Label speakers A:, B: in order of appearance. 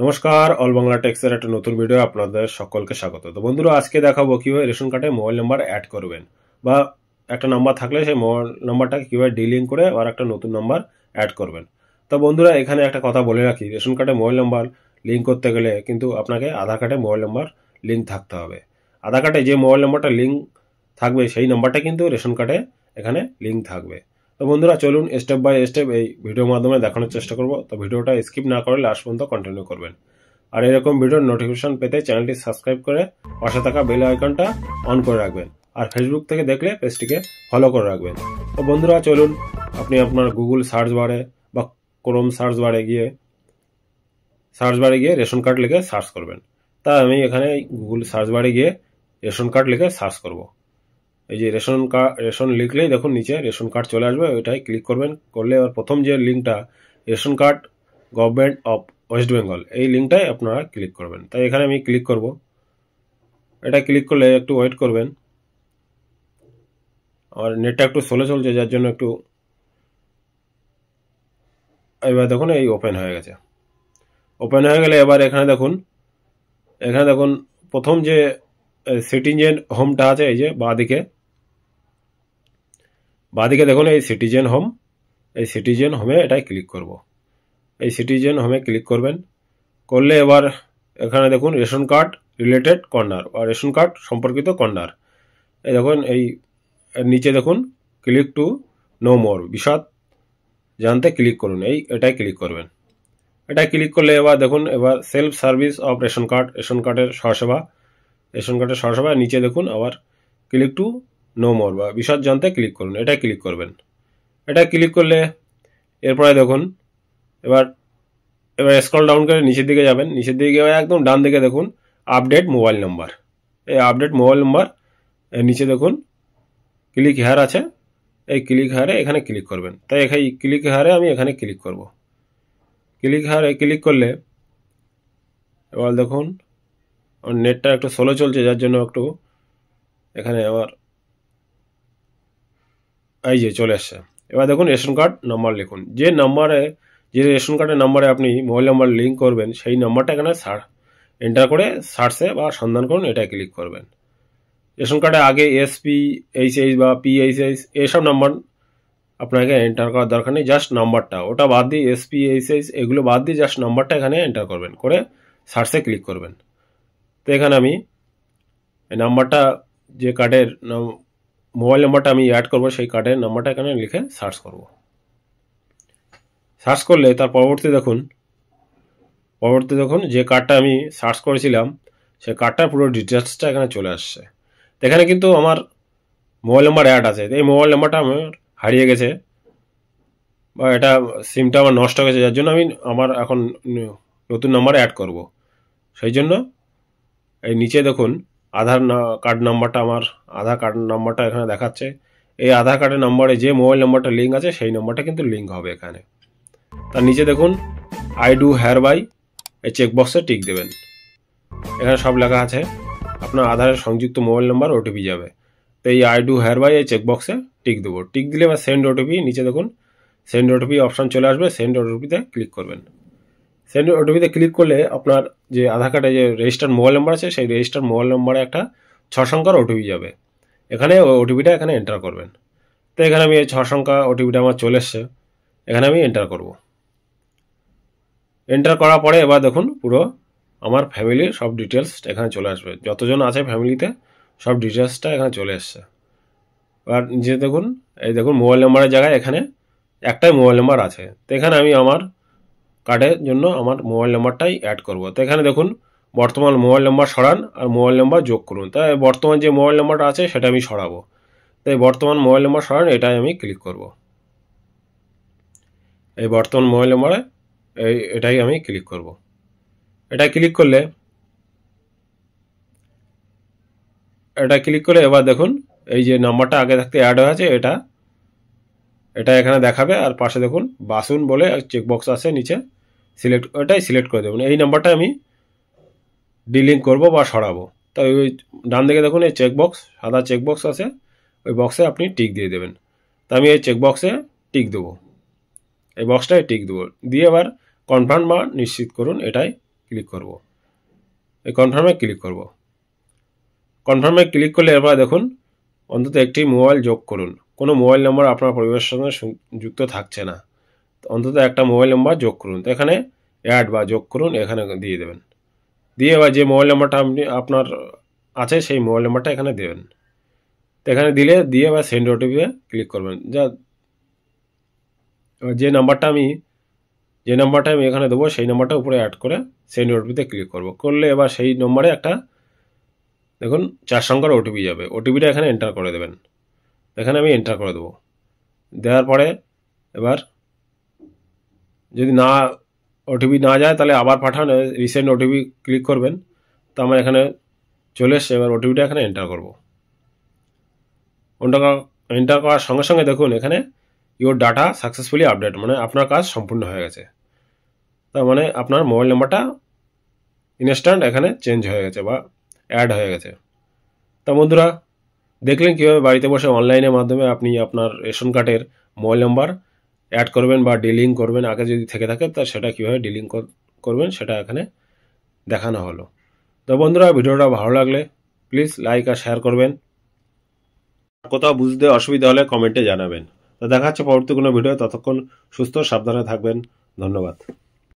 A: নমস্কার, অল বাংলা টেক্সের একটা নতুন ভিডিও আপনাদের সকলকে স্বাগত। তো বন্ধুরা, আজকে দেখাবো কিভাবে রেশন কার্ডে মোবাইল নাম্বার অ্যাড করবেন, বা একটা নাম্বার থাকলে সেই মোবাইল নাম্বারটাকে কিভাবে ডিলিং করে আবার একটা নতুন নাম্বার অ্যাড করবেন। তো বন্ধুরা, এখানে একটা কথা বলে রাখি, রেশন কার্ডে মোবাইল নাম্বার লিঙ্ক করতে গেলে কিন্তু আপনাকে আধার কার্ডে মোবাইল নাম্বার লিঙ্ক থাকতে হবে। আধার কার্ডে যে মোবাইল নাম্বারটা লিঙ্ক থাকবে সেই নাম্বারটা কিন্তু রেশন কার্ডে এখানে লিঙ্ক থাকবে। তো বন্ধুরা, চলুন স্টেপ বাই স্টেপ এই ভিডিওর মাধ্যমে দেখানোর চেষ্টা করব। তো ভিডিওটা স্কিপ না করে লাস্ট পর্যন্ত কন্টিনিউ করবেন। আর এরকম ভিডিওর নোটিফিকেশন পেতে চ্যানেলটি সাবস্ক্রাইব করে পাশে থাকা বেল আইকনটা অন করে রাখবেন। আর ফেসবুক থেকে দেখলে পেজটিকে ফলো করে রাখবেন। তো বন্ধুরা, চলুন আপনি আপনার গুগল সার্চ বারে বা ক্রোম সার্চ বারে গিয়ে রেশন কার্ড লিখে সার্চ করবেন। তা আমি এখানে গুগল সার্চ বারে গিয়ে রেশন কার্ড লিখে সার্চ করব। এই যে রেশন লিখলেই দেখুন নিচে রেশন কার্ড চলে আসবে, ওইটাই ক্লিক করবেন। করলে এবার প্রথম যে লিঙ্কটা ration card government of West Bengal, এই লিঙ্কটাই আপনারা ক্লিক করবেন। তাই এখানে আমি ক্লিক করব। এটা ক্লিক করলে একটু ওয়েট করবেন। আমার নেটটা একটু স্লো চলছে, যার জন্য একটু, এবার দেখুন এই ওপেন হয়ে গেছে। ওপেন হয়ে গেলে এবার এখানে দেখুন প্রথম যে সিটিজেন হোমটা আছে, এই যে বাঁদিকে দেখুন এই সিটিজেন হোম, এই সিটিজেন হোমে এটাই ক্লিক করব। এই সিটিজেন হোমে ক্লিক করবেন। করলে এবার এখানে দেখুন রেশন কার্ড রিলেটেড কর্নার বা রেশন কার্ড সম্পর্কিত কর্নার, এই দেখুন এই নিচে দেখুন ক্লিক টু নো মোর, বিশদ জানতে ক্লিক করুন, এটাই ক্লিক করবেন। এটা ক্লিক করলে এবার দেখুন এবার সেলফ সার্ভিস অফ রেশন কার্ডের সহসেবা নিচে দেখুন আবার ক্লিক টু নো মোর বা বিশদ জানতে ক্লিক করুন, এটাই ক্লিক করবেন। এটা ক্লিক করলে এরপরে দেখুন এবার স্ক্রল ডাউন করে নিচের দিকে যাবেন। নিচের দিকে গিয়ে একদম ডান দিকে দেখুন আপডেট মোবাইল নাম্বার, এই আপডেট মোবাইল নাম্বার নিচে দেখুন ক্লিক হেয়ার আছে, এই ক্লিক হেয়ারে এখানে ক্লিক করবেন। তাই এখানে ক্লিক হেয়ারে আমি এখানে ক্লিক করব। ক্লিক হেয়ারে ক্লিক করলে এবার দেখুন নেটটা একটু স্লো চলছে, যার জন্য একটু এখানে আমার এই যে চলে আসছে। এবার দেখুন রেশন কার্ড নাম্বার লিখুন, যে রেশন কার্ডের নাম্বারে আপনি মোবাইল নাম্বার লিঙ্ক করবেন সেই নাম্বারটা এখানে এন্টার করে সার্চে বা সন্ধান করুন, এটা ক্লিক করবেন। রেশন কার্ডে আগে এসপি এইচএইচ বা পিএইচএইচ এইসব নাম্বার আপনাকে এন্টার করার দরকার নেই, জাস্ট নাম্বারটা, ওটা বাদ দিয়ে এসপি এইচএইচ এগুলো বাদ দিয়ে জাস্ট নাম্বারটা এখানে এন্টার করবেন, করে সার্চে ক্লিক করবেন। তো এখানে আমি এই নাম্বারটা, যে কার্ডের মোবাইল নাম্বারটা আমি অ্যাড করবো সেই কার্ডের নাম্বারটা এখানে লিখে সার্চ করব। সার্চ করলে তার পরবর্তী দেখুন যে কার্ডটা আমি সার্চ করেছিলাম সেই কার্ডটার পুরো ডিটেলসটা এখানে চলে আসছে। এখানে কিন্তু আমার মোবাইল নাম্বার অ্যাড আছে, এই মোবাইল নাম্বারটা আমার হারিয়ে গেছে বা এটা সিমটা আমার নষ্ট হয়ে গেছে, যার জন্য আমি আমার এখন নতুন নাম্বার অ্যাড করব। সেই জন্য এই নিচে দেখুন আধার কার্ড নাম্বারটা এখানে দেখাচ্ছে। এই আধার কার্ডের নাম্বারে যে মোবাইল নাম্বারটা লিঙ্ক আছে সেই নাম্বারটা কিন্তু লিঙ্ক হবে এখানে। তার নিচে দেখুন আই ডু হেয়ার বাই, এই চেকবক্সে টিক দেবেন। এখানে সব লেখা আছে, আপনার আধারের সংযুক্ত মোবাইল নাম্বার ওটিপি যাবে। তো এই আই ডু হেয়ার বাই এই চেকবক্সে টিক দেবো। টিক দিলে বা সেন্ড ওটিপি, নিচে দেখুন সেন্ড ওটিপি অপশান চলে আসবে, সেন্ড ওটিপিতে ক্লিক করবেন। সেন্ড ওটিপিতে ক্লিক করলে আপনার যে আধার কার্ডে যে রেজিস্টার্ড মোবাইল নাম্বার আছে সেই রেজিস্টার্ড মোবাইল নাম্বারে একটা 6 সংখ্যার ওটিপি যাবে, এখানে ওটিপিটা এখানে এন্টার করবেন। তো এখানে আমি এই 6 সংখ্যা ওটিপিটা আমার চলে এসছে, এখানে আমি এন্টার করব। এন্টার করার পরে এবার দেখুন পুরো আমার ফ্যামিলির সব ডিটেলস এখানে চলে আসবে, যতজন আছে ফ্যামিলিতে সব ডিটেলসটা এখানে চলে এসছে। এবার যে দেখুন এই দেখুন মোবাইল নাম্বারের জায়গায় এখানে একটাই মোবাইল নাম্বার আছে। তো এখানে আমি আমার কার্ডের জন্য আমার মোবাইল নাম্বারটাই অ্যাড করব। তো এখানে দেখুন বর্তমান মোবাইল নাম্বার সরান আর মোবাইল নাম্বার যোগ করুন। তাই বর্তমান যে মোবাইল নাম্বারটা আছে সেটা আমি সরাবো, তাই বর্তমান মোবাইল নাম্বার সরান এটাই আমি ক্লিক করব। এই বর্তমান মোবাইল নাম্বারে এটাই আমি ক্লিক করব। এটা ক্লিক করলে এবার দেখুন এই যে নাম্বারটা আগে থাকতে অ্যাড হয়ে আছে এটা এখানে দেখাবে। আর পাশে দেখুন বাসুন বলে চেকবক্স আছে নিচে, ওটাই সিলেক্ট করে দেবেন। এই নাম্বারটা আমি ডিলিং করব বা সরাবো। তাই ওই ডান দিকে দেখুন এই সাদা চেকবক্স আছে, ওই বক্সে আপনি টিক দিয়ে দেবেন। তা আমি এই চেকবক্সে টিক দেবো, এই বক্সটায় টিক দেবো, দিয়ে এবার কনফার্ম বা নিশ্চিত করুন এটাই ক্লিক করব, এই কনফার্মে ক্লিক করব। কনফার্মে ক্লিক করলে এবার দেখুন অন্তত একটি মোবাইল যোগ করুন। কোনো মোবাইল নম্বর আপনার পরিবারের সঙ্গে যুক্ত থাকছে না, অন্তত একটা মোবাইল নম্বর যোগ করুন। তো এখানে অ্যাড বা যোগ করুন এখানে দিয়ে দেবেন। দিয়ে এবার যে মোবাইল নাম্বারটা আপনার আছে সেই মোবাইল নাম্বারটা এখানে দেবেন। তো এখানে দিয়ে এবার সেন্ড ওটিপিতে ক্লিক করবেন। যে নাম্বারটা আমি এখানে দেবো সেই নাম্বারটা উপরে অ্যাড করে সেন্ড ওটিপিতে ক্লিক করলে এবার সেই নম্বরে একটা দেখুন 4 সংখ্যার ওটিপি যাবে। ওটিপিটা এখানে এন্টার করে দেবেন। এখানে আমি এন্টার করে দেবো। দেওয়ার পরে এবার যদি ওটিপি না যায় তাহলে আবার পাঠান, রিসেন্ট ওটিপি ক্লিক করবেন। তো আমার এখানে চলে এসছে। এবার ওটিপিটা এখানে এন্টার করব। এন্টার করার সঙ্গে সঙ্গে দেখুন এখানে ইওর ডাটা সাকসেসফুলি আপডেট, মানে আপনার কাজ সম্পূর্ণ হয়ে গেছে। তার মানে আপনার মোবাইল নাম্বারটা ইনস্ট্যান্ট এখানে চেঞ্জ হয়ে গেছে বা অ্যাড হয়ে গেছে। তা বন্ধুরা দেখলেন কীভাবে বাড়িতে বসে অনলাইনের মাধ্যমে আপনি আপনার রেশন কার্ডের মোবাইল নাম্বার অ্যাড করবেন বা ডিলিং করবেন। আগে যদি থেকে থাকে তা সেটা কীভাবে ডিলিং করবেন সেটা এখানে দেখানো হলো। তো বন্ধুরা ভিডিওটা ভালো লাগলে প্লিজ লাইক আর শেয়ার করবেন। কোথাও বুঝতে অসুবিধা হলে কমেন্টে জানাবেন। তো দেখা হচ্ছে পরবর্তী কোনো ভিডিও। ততক্ষণ সুস্থ সাবধানে থাকবেন। ধন্যবাদ।